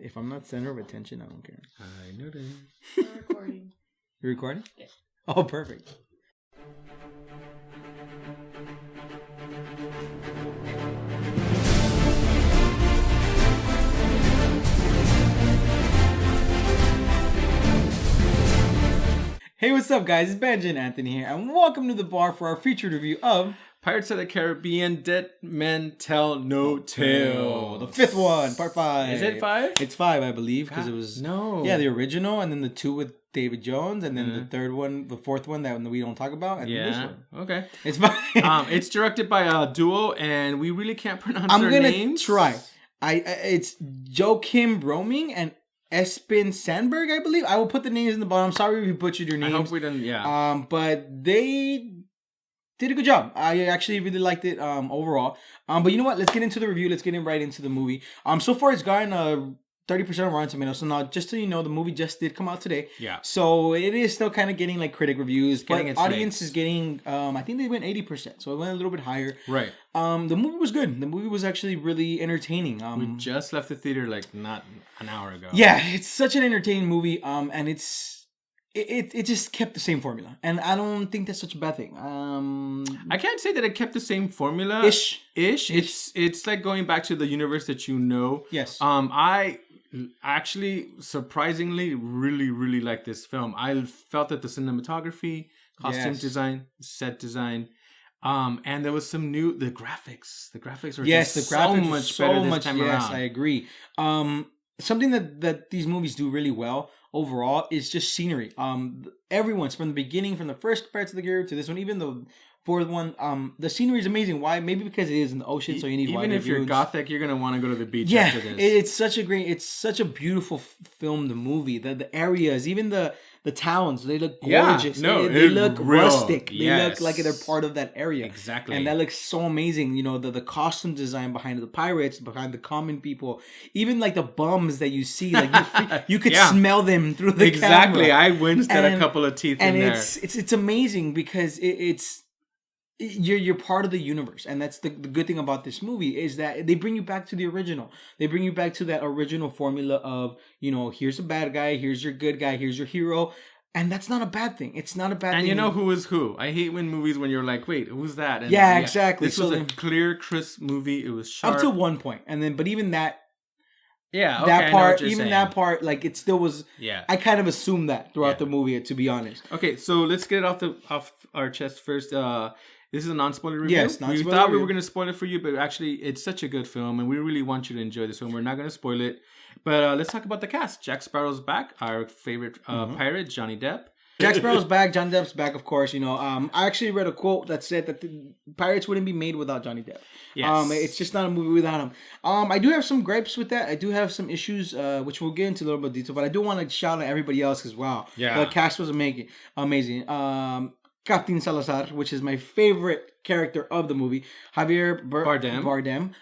if I'm not center of attention, I don't care. I know that. We're recording. You're recording? Yeah. Oh, perfect. Hey, what's up, guys? It's Benji and Anthony here, and welcome to the bar for our featured review of Pirates of the Caribbean, Dead Men Tell No Tale. the fifth one, part 5. Is it 5? It's 5, I believe, because it was the original, and then the 2 with David Jones, and then the third one, the fourth one that we don't talk about, and then this one. Okay. It's fine. It's directed by a duo, and we really can't pronounce their names. I'm gonna try. It's Joachim Rønning and Espen Sandberg, I believe. I will put the names in the bottom. Sorry if we butchered your names. I hope we didn't. But they did a good job. I actually really liked it overall. But you know what? Let's get into the review. Let's get right into the movie. So far, it's gotten 30% of Rotten Tomatoes. So now, just so you know, the movie just did come out today. Yeah. So it is still kind of getting like critic reviews, but audience is legs. getting. I think they went 80%, so it went a little bit higher. Right. The movie was good. The movie was actually really entertaining. We just left the theater like not an hour ago. Yeah, it's such an entertaining movie. And it just kept the same formula, and I don't think that's such a bad thing. I can't say that it kept the same formula. Ish. It's like going back to the universe that you know. Yes. I actually surprisingly really like this film. I felt that the cinematography, costume design, set design, and there was some new the graphics. The graphics are so much better this time around. Yes, I agree. Something that these movies do really well overall is just scenery. Everyone's from the beginning, from the first Pirates of the Caribbean to this one, even the fourth one. The scenery is amazing. Why? Maybe because it is in the ocean, so you need even if you're gothic, you're gonna want to go to the beach after this. It's such a beautiful film. The movie, the areas, even the towns, they look gorgeous. Yeah, they look rustic. They yes. look like they're part of that area. Exactly. And that looks so amazing. You know, the costume design behind the pirates, behind the common people, even like the bums that you see, like you could smell them through the Exactly. camera. I winced at a couple of teeth in there. And it's amazing because you're part of the universe, and that's the good thing about this movie is that they bring you back to the original. They bring you back to that original formula of, you know, here's a bad guy, here's your good guy, here's your hero, and that's not a bad thing. It's not a bad thing. And you know who is who. I hate when movies when you're like, wait, who's that? And exactly. This was a clear, crisp movie. It was sharp up to one point, and then but even that. Yeah, okay, that part, even saying. that part, like it still was. Yeah, I kind of assumed that throughout the movie, to be honest. Okay, so let's get it off our chest first. This is a non-spoiler review. Yes, non-spoiler We thought review. we were going to spoil it for you, but actually, it's such a good film, and we really want you to enjoy this film. We're not going to spoil it, but let's talk about the cast. Jack Sparrow's back. Our favorite pirate, Johnny Depp. Jack Sparrow's back. Johnny Depp's back, of course. You know, I actually read a quote that said that the Pirates wouldn't be made without Johnny Depp. Yes. It's just not a movie without him. I do have some gripes with that. I do have some issues, which we'll get into a little bit of detail. But I do want to shout out everybody else because wow, the cast was amazing. Captain Salazar, which is my favorite character of the movie, Javier Bardem.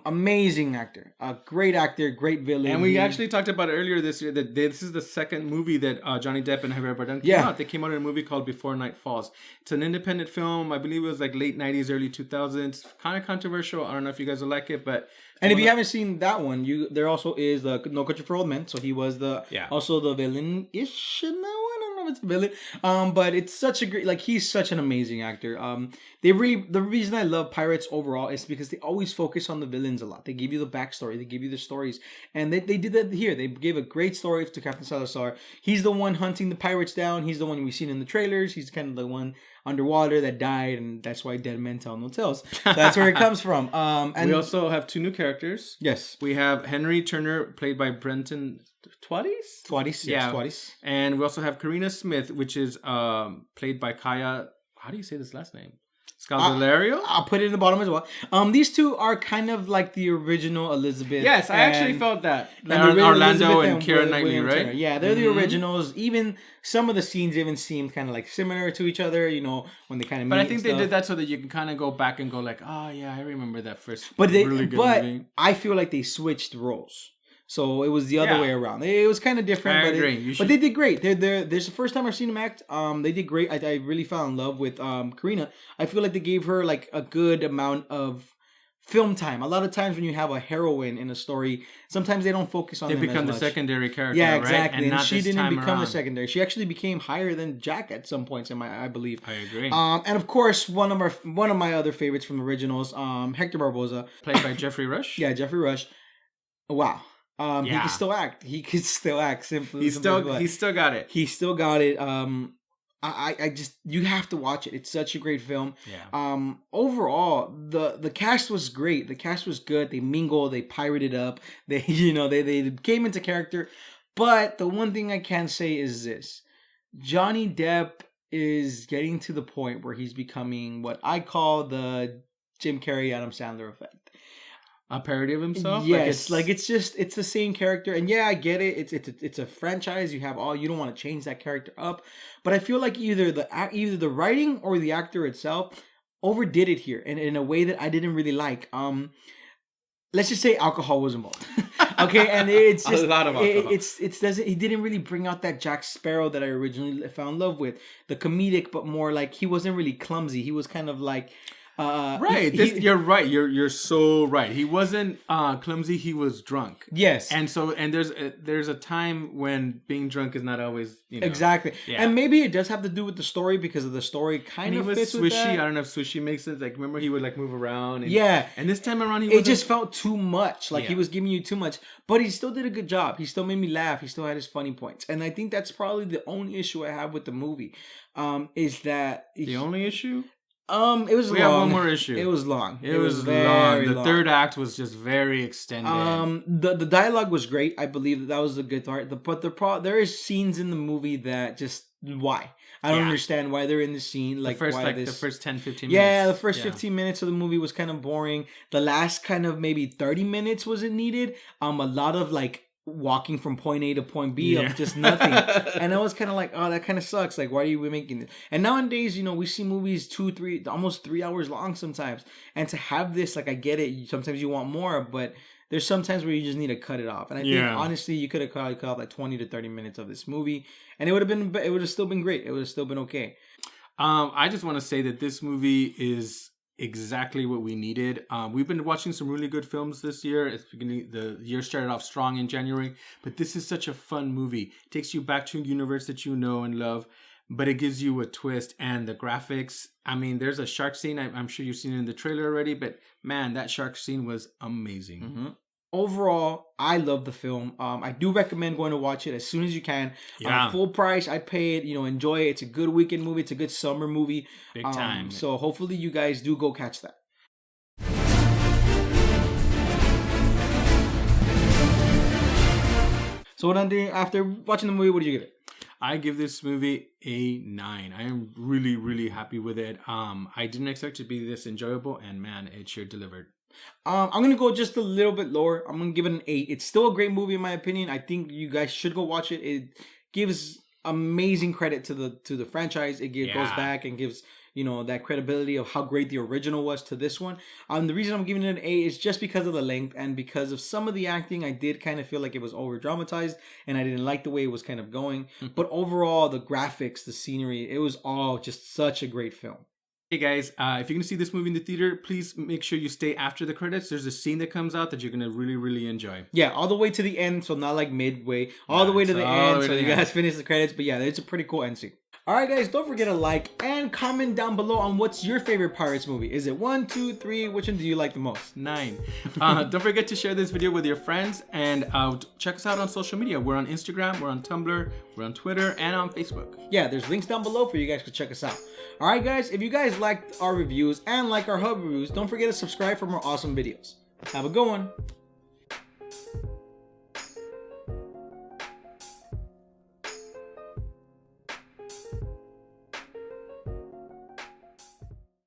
Amazing actor, a great actor, great villain. And we actually talked about it earlier this year that this is the second movie that Johnny Depp and Javier Bardem came out. They came out in a movie called Before Night Falls. It's an independent film. I believe it was like late 90s, early 2000s. Kind of controversial. I don't know if you guys will like it, but... And if you haven't seen that one, there also is the No Country for Old Men. So he was also the villain-ish in that one. I don't know if it's a villain. But it's such a great... Like, he's such an amazing actor. The reason I love Pirates overall is because they always focus on the villains a lot. They give you the backstory. They give you the stories. And they did that here. They gave a great story to Captain Salazar. He's the one hunting the pirates down. He's the one we've seen in the trailers. He's kind of the one underwater that died, and that's why Dead Men Tell No Tales. That's where it comes from. And we also have two new characters. Yes. We have Henry Turner, played by Brenton Twadis? Yeah. Twadis. And we also have Karina Smith, which is played by Kaya... How do you say this last name? Scaldellario? I'll put it in the bottom as well. These two are kind of like the original Elizabeth. Yes, I actually felt that. Orlando and Keira Knightley, right? Turner. Yeah, they're the originals. Even some of the scenes even seemed kind of like similar to each other, you know, when they kind of meet. But I think they did that so that you can kind of go back and go like, oh yeah, I remember that first really good movie. I feel like they switched roles. So it was the other way around. It was kind of different, I agree. But they did great. There's the first time I've seen them act. They did great. I really fell in love with Karina. I feel like they gave her like a good amount of film time. A lot of times when you have a heroine in a story, sometimes they don't focus on them They become as the much. secondary character, Yeah, right? exactly. And she didn't become the around. secondary. She actually became higher than Jack at some points, I believe. I agree. And of course, one of my other favorites from the originals, Hector Barboza, played by Geoffrey Rush. Yeah, Geoffrey Rush. Wow. He Yeah. can still act. He can still act. He still got it. He still got it. I just, you have to watch it. It's such a great film. Yeah. Overall, the cast was great. The cast was good. They mingled. They pirated up. They they came into character. But the one thing I can say is this: Johnny Depp is getting to the point where he's becoming what I call the Jim Carrey, Adam Sandler effect. A parody of himself. Yes, it's the same character, and yeah, I get it. It's a franchise. You don't want to change that character up, but I feel like either the writing or the actor itself overdid it here, and in a way that I didn't really like. Let's just say alcohol was involved. Okay, and it's just a lot of alcohol. He didn't really bring out that Jack Sparrow that I originally found in love with, the comedic, but more like he wasn't really clumsy. He was kind of like. Right. You're right. You're so right. He wasn't clumsy. He was drunk. Yes. And there's a time when being drunk is not always, Exactly. Yeah. And maybe it does have to do with the story, because of the story kind of fits swishy. with that. I don't know if swishy makes sense. Like, remember he would like move around. And, yeah. And this time around it just felt too much. Like he was giving you too much. But he still did a good job. He still made me laugh. He still had his funny points. And I think that's probably the only issue I have with the movie. Is that the only issue? It was long. We have one more issue. It was long. It was long. The third act was just very extended. The dialogue was great. I believe that was the good part. But there is scenes in the movie that just why I don't understand why they're in the scene. Like the first 10, 15 minutes. Yeah, the first 15 minutes of the movie was kind of boring. The last kind of maybe 30 minutes wasn't needed. A lot of like walking from point A to point B of just nothing. And I was kind of like, oh, that kind of sucks. Like, why are you making this? And nowadays, we see movies 2, 3, almost 3 hours long sometimes. And to have this, like, I get it. Sometimes you want more, but there's sometimes where you just need to cut it off. And I think, honestly, you could have cut off like 20 to 30 minutes of this movie. And it would have still been great. It would have still been okay. I just want to say that this movie is exactly what we needed. We've been watching some really good films this year. The year started off strong in January, but this is such a fun movie. It takes you back to a universe that you know and love, but it gives you a twist. And the graphics, I mean, there's a shark scene. I'm sure you've seen it in the trailer already, but man, that shark scene was amazing. Mm-hmm. Overall, I love the film. I do recommend going to watch it as soon as you can. Full price. I pay it. Enjoy it. It's a good weekend movie. It's a good summer movie. Big time. So hopefully you guys do go catch that. So after watching the movie, what do you give it? I give this movie a 9. I am really, really happy with it. I didn't expect it to be this enjoyable, and man, it sure delivered. I'm going to go just a little bit lower. I'm going to give it an 8. It's still a great movie in my opinion. I think you guys should go watch it. It gives amazing credit to the franchise. It goes back and gives, that credibility of how great the original was to this one. The reason I'm giving it an 8 is just because of the length and because of some of the acting. I did kind of feel like it was over dramatized and I didn't like the way it was kind of going. But overall, the graphics, the scenery, it was all just such a great film. Hey guys, if you're going to see this movie in the theater, please make sure you stay after the credits. There's a scene that comes out that you're going to really, really enjoy. Yeah, all the way to the end, so not like midway. All the way to the end, so you guys finish the credits. But yeah, it's a pretty cool end scene. Alright guys, don't forget to like and comment down below on what's your favorite Pirates movie. Is it 1, 2, 3? Which one do you like the most? 9. Don't forget to share this video with your friends and check us out on social media. We're on Instagram, we're on Tumblr, we're on Twitter, and on Facebook. Yeah, there's links down below for you guys to check us out. Alright guys, if you guys liked our reviews and like our hub reviews, don't forget to subscribe for more awesome videos. Have a good one.